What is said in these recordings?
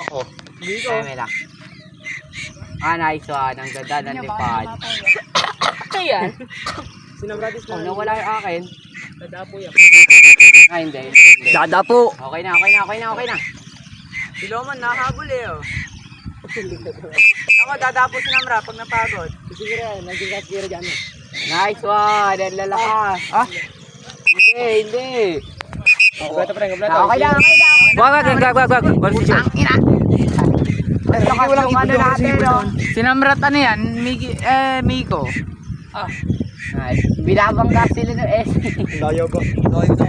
Ako. Hindi ko. Ay, may lang. Nice one. Ang ganda ng lipad. Ito yan. Sinabradis Oh, na. nawala yung akin. Dadapo yan. Hindi. Dadapo. Okay na. Si Loman nakahabol eh oh. Ako dadapo si Namra pag napagod. Sige rin, naging kasira dyan eh. Nice one. Ang lalakas. Hindi. Gablata pa rin, gablata. Okay na. Wag. Posisyon. Walang ano natin, no? Sinamrat ano yan? Miko. Nice. Binabangga sila ng S. Layo ba?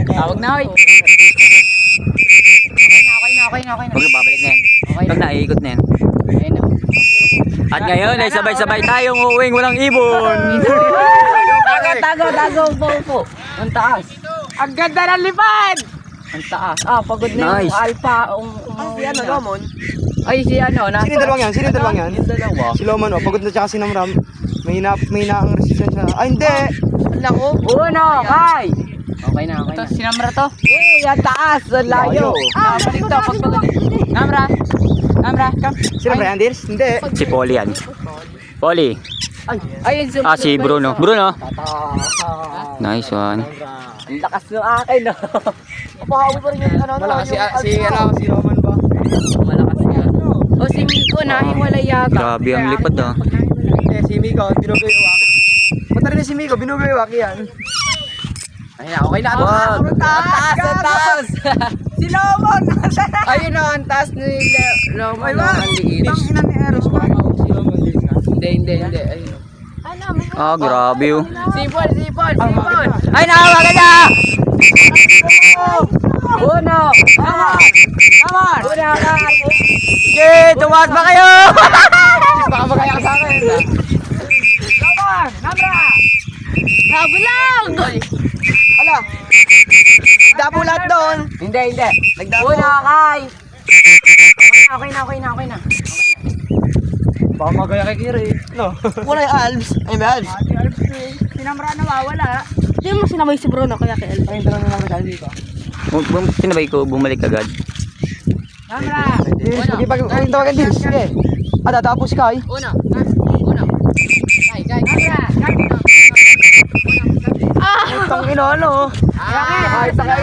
Tawag na, oy. Okay na. Huwag na, babalik na yan. Okay Huwag na, iikot na yan. Ayun na. At ngayon ay sabay-sabay tayong uuwing walang ibon. Tago. Po. Ang taas. Ang ganda ng lipad! Ang taas. Pagod na yung Nice. alpha. Si ano, Lomon? Ay, si ano. Sino yung dalawang yan? Yung dalawa. Si Loman oh, pagod na tsaka si Namram. May na ang resistance siya. Ay hindi! Wala ko. Uno, kay. Okay na. Ito, sinamra to. Ang taas. Ang layo. Balik to, pagpagod. Namra, come. Sino ba yan, Dils? Hindi. Si Polly yan. Polly. Ayun, Si Bruno. Nice one. Ang lakas ng akin, no? Papahawi pa rin yung ano. Malakas si Loman ba? Malakas yan. O, si Miko, nahiwalay yata. Grabe ang lipad ah. Si Miko, binugay uwak. Punta rin si Miko, binugay uwak yan. Ayun, okay na. Wag. Ang taas. Si Lomon! Ayun na, ang taas ni Loman. Ay, wag. Ang liit. ina ni Eros ba? Hindi. Ayun. Grabe oh. Sipon. Ay, nakawagan na! Uno. Una ka. Yay! Tumaas ba kayo? Baka magaya ka sa akin. Habulang! Ala! Dapo lahat doon. Hindi. Nagdabo. Una kay. Okay na. Baka magaya kay Kiri. No. Wala yung alves. Ay, may alves. Sinamra nawawala. Hindi mo sinamay si Bruno kaya kay Elf. Ay, hindi naman naman dahil dito. Sinabay ko, bumalik agad. Namra! Sige, pag tawagan Dils. Sige. Dadapo si Kai. Uno. Kay. Namra! Itong ino, ano? Ay, sakay.